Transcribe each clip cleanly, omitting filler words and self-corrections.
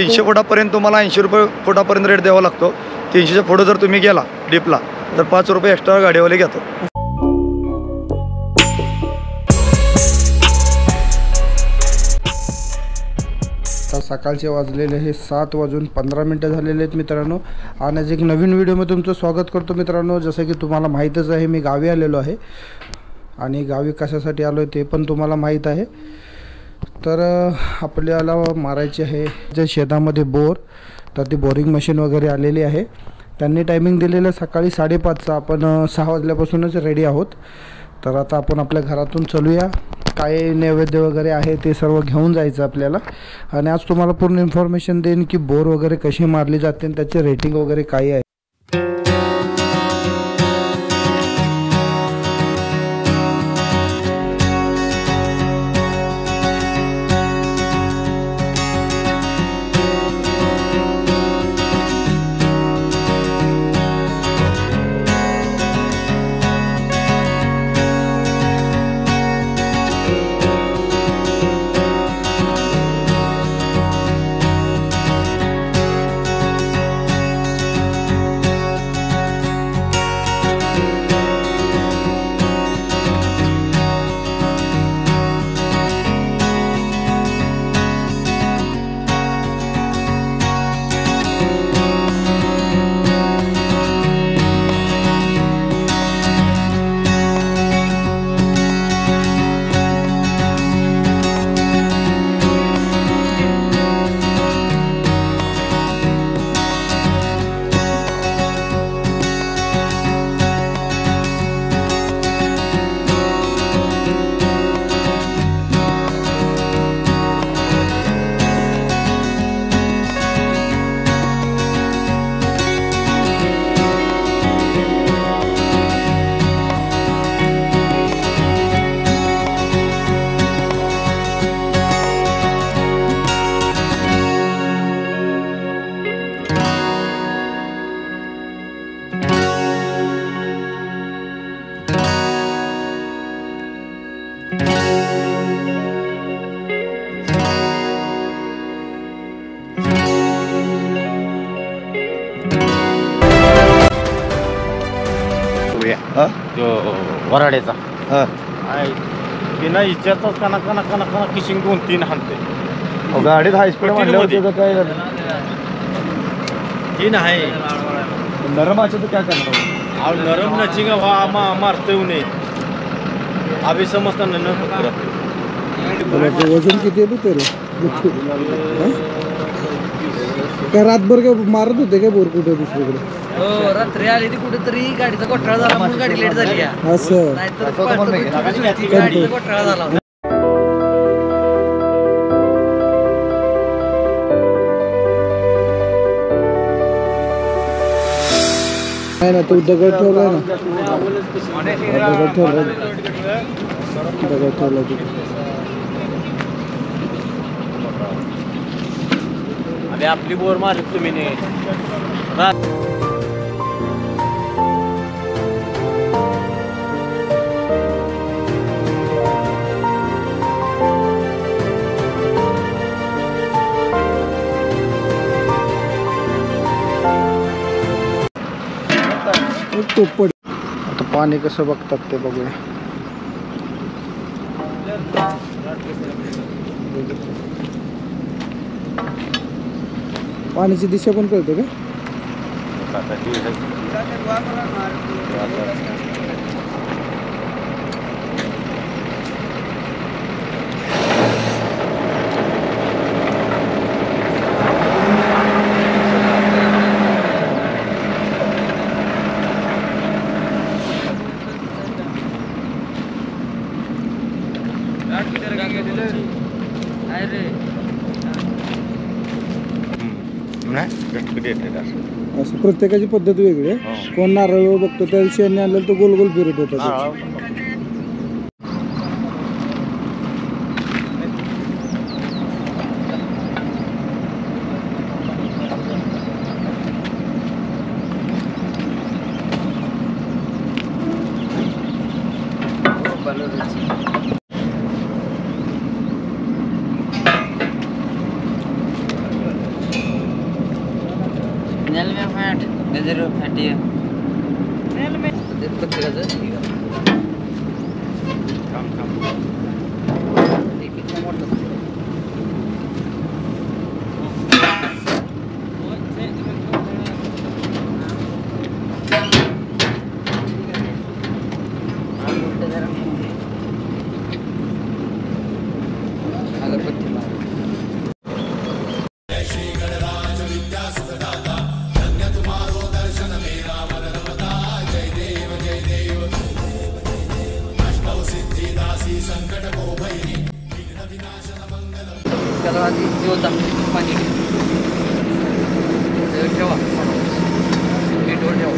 300 फुटापर्यंत तुम्हाला 80 रुपये फुटापर्यंत रेट द्यावा लागतो. 300च्या पुढे जर तुम्ही गेला डीपला तर 5 रुपये एक्स्ट्रा गाडीवाले घेतो. आता सकाळचे वाजलेले हे 7:15 झालेले आहेत मित्रांनो. आणि आज एक नवीन व्हिडिओमध्ये तुमचं स्वागत करतो मित्रांनो. जसं की तुम्हाला माहीतच आहे मी गावी आलेलो आहे आणि गावी कशासाठी आलो आहे ते पण तुम्हाला माहीत आहे. तर आपल्याला मारायचे आहे जे शेतामध्ये बोर, तर ती बोरिंग मशीन वगैरे आलेली आहे. त्यांनी टायमिंग दिलेलं सकाळी 5:30चं. आपण 6 वाजल्यापासूनच रेडी आहोत. तर आता आपण आपल्या घरातून चलूया. काय नैवेद्य वगैरे आहे ते सर्व घेऊन जायचं आपल्याला. आणि आज तुम्हाला पूर्ण इन्फॉर्मेशन देईन की बोर वगैरे कशी मारली जाते आणि त्याचे रेटिंग वगैरे काय आहे. वराड्याचा तिनं इच्छाच काना काना काना काना किशिंग 2-3 हाणते. गाडीत हाय स्पीड म्हणल्यावर काय झालं? तीन आहे नरम आहे तर काय करणार? नरम नचिंग मारते उन्हे अभी समजता न वजन किती आहे ते काय रातभर काय मारत होते काय बोर कुठे दुसरीकडे? रात्री आली ती कुठेतरी गाडीचा घोटाळा झाला म्हणून गाडी लेट झाली. असं गाडीचा घोटाळा झाला. नाही ना तू दगड ठेवलाय ना, दगड ठेवला तिथे. अरे आपली बोर मारत तुम्ही ने पोपट. आता पाणी कसं बघतात ते बघूया. पाण्याची दिशा पण कळते का? असं प्रत्येकाची पद्धत वेगळी आहे. कोण नारळ बघतो त्या दिवशी आणलं तर गोल गोल फिरत होता. मेजर फॅटी प्रत्येकाचं ठीक आहे. एक एक मोठं अगरबत्ती मार. त्याला आधी दिवस पाणी ठेवा मीठवर ठेवा.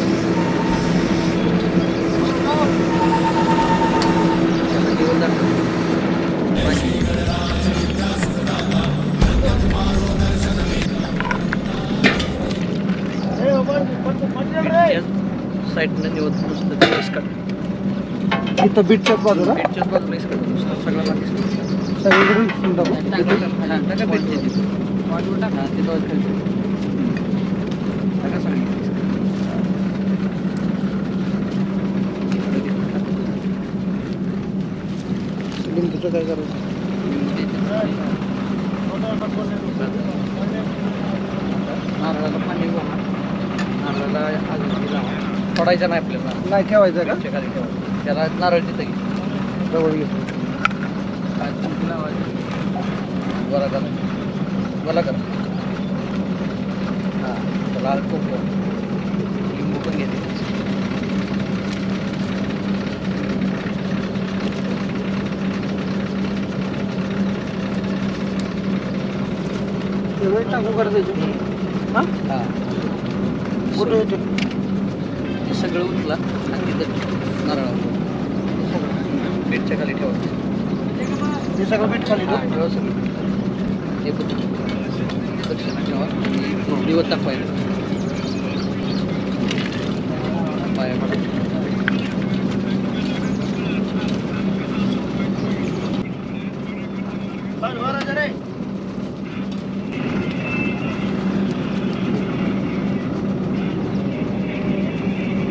दिवस साईडनं निवड नुसतं दिवस काढ. इथं बीटच्याच बाजूला बीटच्याच बाजूला इसकट नुसतं सगळं बाकी सगळीकडून तुझं काय करायचं नारळाला पाणी वाहा. नारळाला पडायचं नाही आपल्याला. नाही ठेवायचं का खाली ठेवा. त्याला नारळ तिथं घे. जवळ घेतो काय चमकी लावायची. गोळा करा गोळा करा. हां त्याला खूप लिंबू पण घेते. टाकू करायचं हां हां कुठे येते हे सगळं उचला आणि तिथं नारळावर बीटच्या खाली ठेवा. हे सगळं बीट खाली हां ठेवा सगळं. हे पण दक्षिणा ठेवा आणि दिवस दाखवायचं. पाया पडा.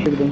एकदम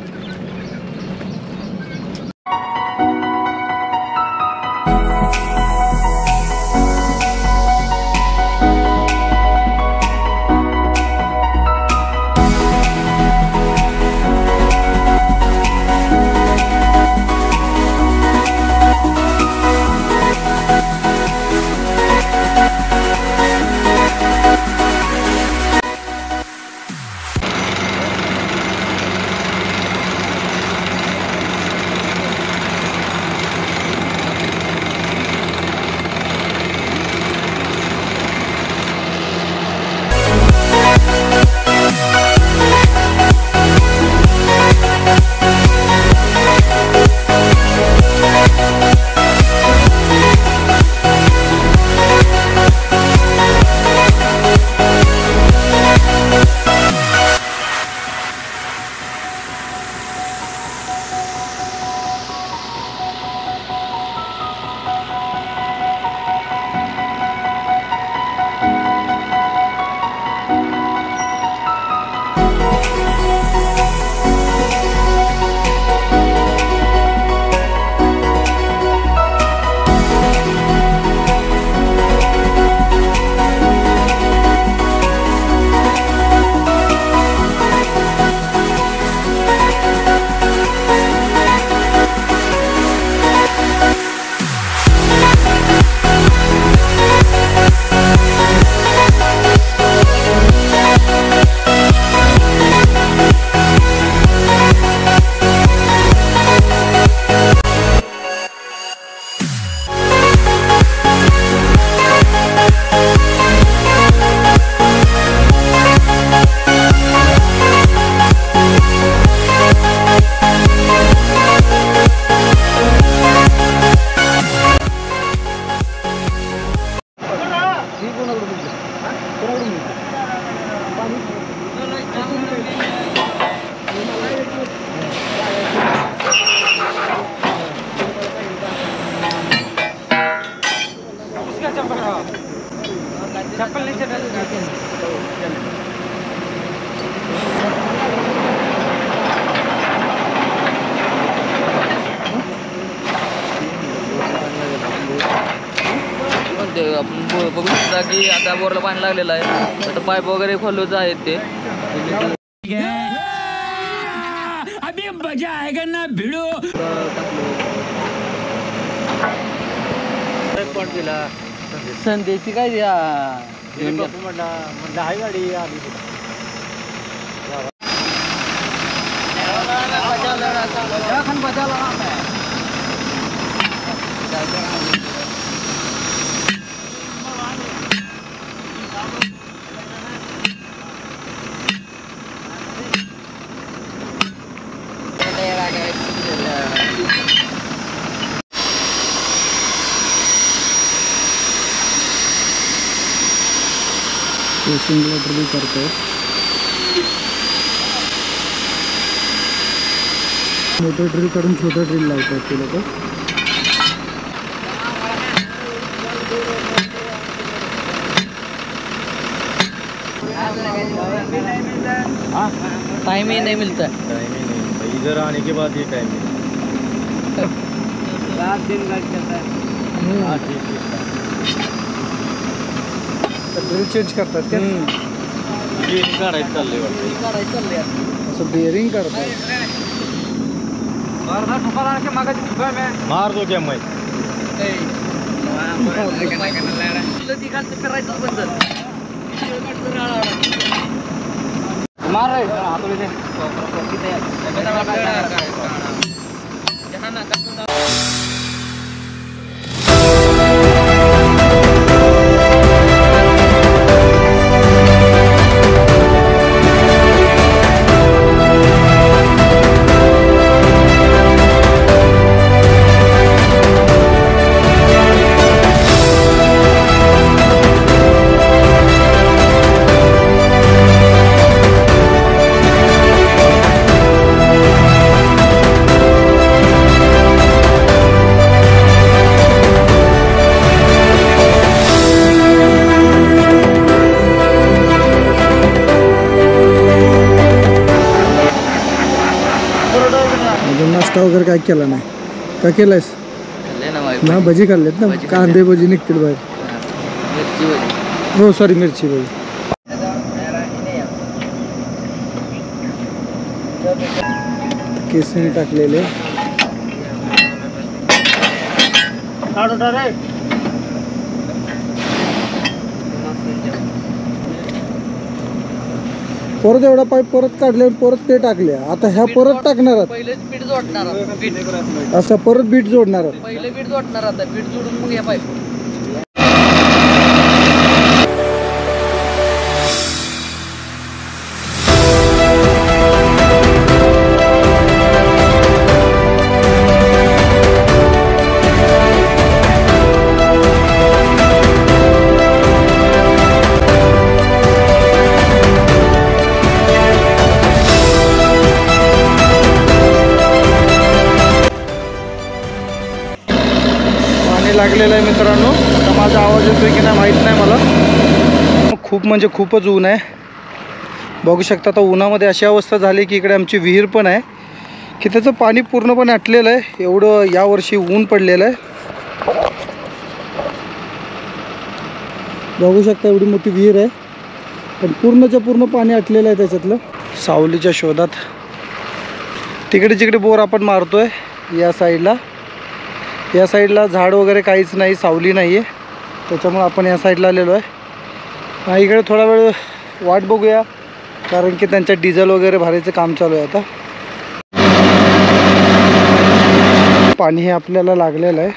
झाला की आता बोरला पाणी लागलेलं आहे. आता पाईप वगैरे खोलूच आहेत ते. अभी मजा आएगा ना भिड़ो. संदेशी काय द्या आहे गाडी आली. केसिंग लेटर भी करते हैं. मोठं ड्रिल करून छोटं ड्रिल लावतात ते लोक. टाइम ही नहीं मिलता. टाइमिंग नहीं, इधर आने के बाद ये टाइमिंग रात दिन लग जाता है. हाँ ठीक है. ड्रिल चेंज करतात का? ये काढायचं चाललंय वाटतं. काढायचं चाललंय. असं बेअरिंग करतात. मार दो क्या मैं. ती खालचं फिरायचं बंद. मार रे हातोडी दे. नाश्ता वगैरे काय केला नाही. काय केलायस? ना भजी खाल्लेत ना. कांदे भजी निघतील बाहेर. हो सॉरी मिरची भजी. केसरी टाकलेले. परत एवढा पाईप परत काढले परत ते टाकले. आता ह्या परत टाकणार पहिलेच बीट जोडणार. असं परत बीट जोडणार. पहिले बीट जोडणार. आता बीट जोडून मग या पाईप. लागलेलं आहे मित्रांनो. आता माझा आवाज येतोय की नाही माहीत नाही मला. खूप म्हणजे खूपच ऊन आहे. बघू शकता आता उन्हामध्ये अशी अवस्था झाली की इकडे आमची विहीर पण आहे की त्याचं पाणी पूर्णपणे आटलेलं आहे. एवढं यावर्षी ऊन पडलेलं आहे. बघू शकता एवढी मोठी विहीर आहे पण पूर्णच्या पूर्ण पाणी आटलेलं आहे त्याच्यातलं. सावलीच्या शोधात तिकडे जिकडे बोर आपण मारतोय या साईडला. या साईडला झाड वगैरे काहीच नाही, सावली नाही आहे. त्याच्यामुळे आपण या साईडला आलेलो आहे. इकडे थोडा वेळ वाट बघूया कारण की त्यांच्या डिझेल वगैरे भरायचं काम चालू आहे. आता पाणी हे आपल्याला लागलेलं आहे.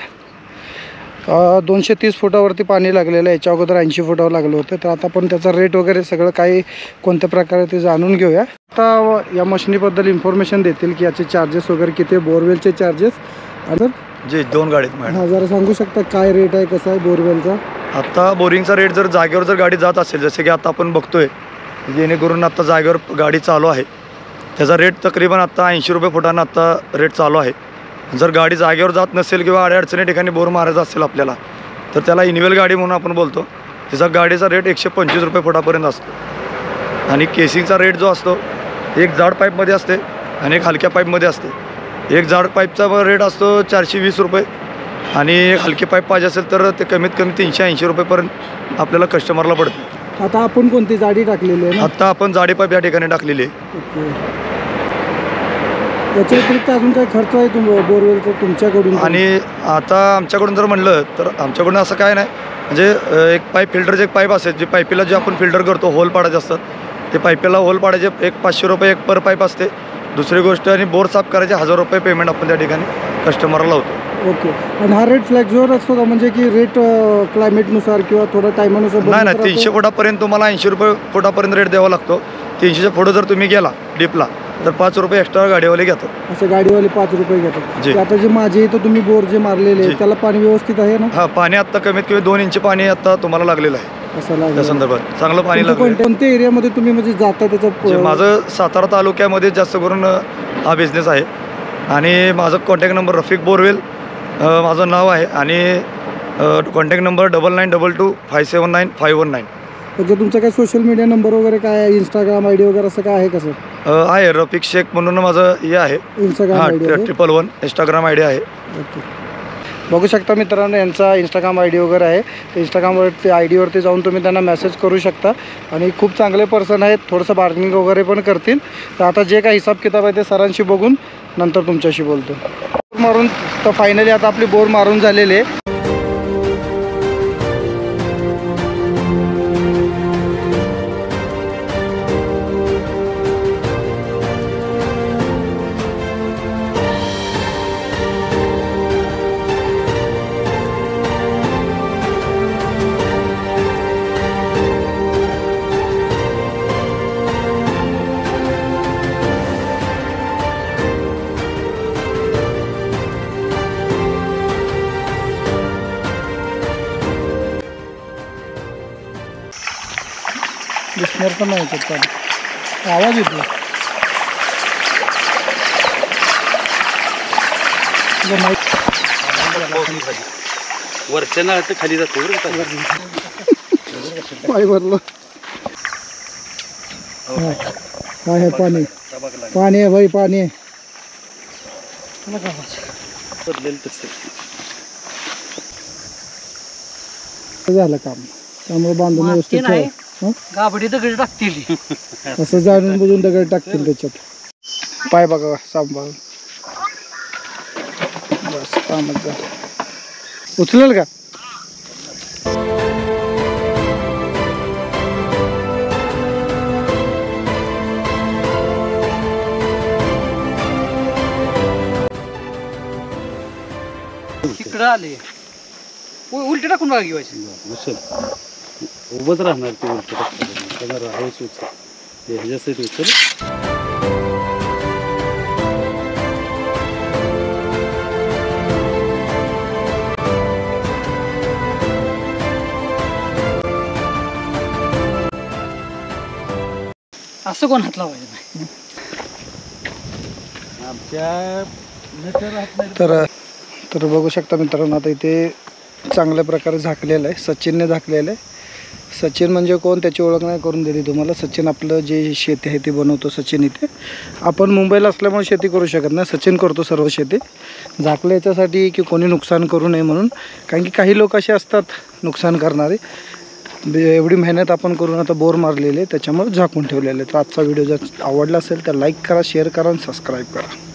230 फुटावरती पाणी लागलेलं आहे. याच्या अगोदर 80 फुटावर लागलं होतं. तर आता आपण त्याचा रेट वगैरे सगळं काही कोणत्या प्रकारे ते जाणून घेऊया. आता या मशिनीबद्दल इन्फॉर्मेशन देतील की याचे चार्जेस वगैरे किती, बोरवेलचे चार्जेस. आणि जी 2 गाडीत मॅडम. हां जरा सांगू शकता काय रेट आहे, कसा आहे बोरवेलचा? आता बोरिंगचा रेट जर जागेवर जर गाडी जात असेल जसे की आता आपण बघतोय जेणेकरून आता जागेवर गाडी चालू आहे त्याचा रेट तकरीबन आता 80 रुपये फुटानं आता रेट चालू आहे. जर गाडी जागेवर जात नसेल किंवा अडचणी ठिकाणी बोर मारायचा असेल आपल्याला तर त्याला इनवेल गाडी म्हणून आपण बोलतो. त्याचा गाडीचा रेट 125 रुपये फुटापर्यंत असतो. आणि केसिंगचा रेट जो असतो एक जाड पाईपमध्ये असते आणि एक हलक्या पाईपमध्ये असते. एक जाड पाईपचा रेट असतो 420 रुपये आणि हलके पाईप पाहिजे असेल तर ते कमीत कमी 380 रुपयेपर्यंत आपल्याला कस्टमरला पडते. आता आपण कोणती जाडी टाकलेली आहे ना? आत्ता आपण जाडी पाईप या ठिकाणी टाकलेली आहे. ओके. याच्या व्यतिरिक्त अजून काही खर्च आहे बोरवेलचा तुमच्याकडून? आणि आता आमच्याकडून जर म्हणलं तर आमच्याकडून असं काय नाही, म्हणजे एक पाईप फिल्टरचे एक पाईप असेल जे पाईपीला जे आपण फिल्टर करतो होल पाडायचे असतात, ते पाईपीला होल पाडायचे एक 500 रुपये एक पर पाईप असते. दुसरी गोष्ट आणि बोर साफ करायचे 1000 रुपये पेमेंट आपण त्या ठिकाणी कस्टमरला लावतो. ओके. आणि हा रेट फ्लेक्झिबल असतो का, म्हणजे की रेट क्लायमेटनुसार किंवा थोडा टायमानुसार? नाही 300 फुटापर्यंत तुम्हाला 80 रुपये फुटापर्यंत रेट द्यावा लागतो. 300च्या पुढं जर तुम्ही गेला डीपला तर 5 रुपये एक्स्ट्रा गाडीवाले घेतात. असे गाडीवाले 5 रुपये घेतात. जी. आता जे माझे इथं तुम्ही बोर जे मारलेले जी. त्याला पाणी व्यवस्थित आहे ना? हां, पाणी आत्ता कमीत कमी 2 इंच पाणी आत्ता तुम्हाला लागलेलं आहे. असं त्या लागलं. संदर्भात चांगलं पाणी तुमचं लागलं. कोणत्या एरियामध्ये तुम्ही म्हणजे जाता जे त्याचं? माझं सातारा तालुक्यामध्ये जास्त करून हा बिझनेस आहे. आणि माझं कॉन्टॅक्ट नंबर रफिक बोरवेल माझं नाव आहे. आणि कॉन्टॅक्ट नंबर 9922579519. म्हणजे तुमचा काय सोशल मीडिया नंबर वगैरे काय आहे, इंस्टाग्राम आयडी वगैरे असं काय आहे का सर? आहे रफिक शेख म्हणून माझं हे आहे. इंस्टाग्राम हां, आयडी आहे? 111 इंस्टाग्राम आयडी आहे. ओके. बघू शकता मित्रांनो, यांचा इंस्टाग्राम आय डी वगैरे आहे. इंस्टाग्रामवरती आय डीवरती जाऊन तुम्ही त्यांना मेसेज करू शकता. आणि खूप चांगले पर्सन आहेत, थोडंसं बार्गेनिंग वगैरे पण करतील. तर आता जे काही हिसाब किताब आहे ते सरांशी बघून नंतर तुमच्याशी बोलतो. बोर मारून तर फायनली आता आपली बोर मारून झालेली आहे. दिसणार पण नाही याच्यात पाणी, आवाज येतो. वरच्या नळात खाली जातो पाय भरलं. काय आहे पाणी? पाणी आहे भाई, पाणी आहे. झालं काम, त्यामुळे बांधून व्यवस्थित ठेवा. गाबडी दगड टाकतील. असं जाणून बुजून दगड टाकतील त्याच्यात. पाय बघा सांभाळून. बस कामच झालं. उचलेल का? तिकडं आले उलटे टाकून बघा घेवायचे. उभंच राहणार ते उलट टाकतात राहायचं उचल ह्याच्यासाठी उचल. असं कोण हात लावायचं नाही. तर बघू शकता मित्रांनो, आता इथे चांगल्या प्रकारे झाकलेलं आहे. सचिनने झाकलेलं आहे. सचिन म्हणजे कोण त्याची ओळख नाही करून दिली तुम्हाला. सचिन आपलं जे शेती आहे ते बनवतो. सचिन इथे, आपण मुंबईला असल्यामुळे शेती करू शकत नाही, सचिन करतो सर्व शेती. झाकलं याच्यासाठी की कोणी नुकसान करू नये म्हणून, कारण की काही लोक असे असतात नुकसान करणारे. एवढी मेहनत आपण करून आता बोर मारलेले त्याच्यामुळे झाकून ठेवलेले. तर आजचा व्हिडिओ जर आवडला असेल तर लाईक करा, शेअर करा आणि सबस्क्राईब करा.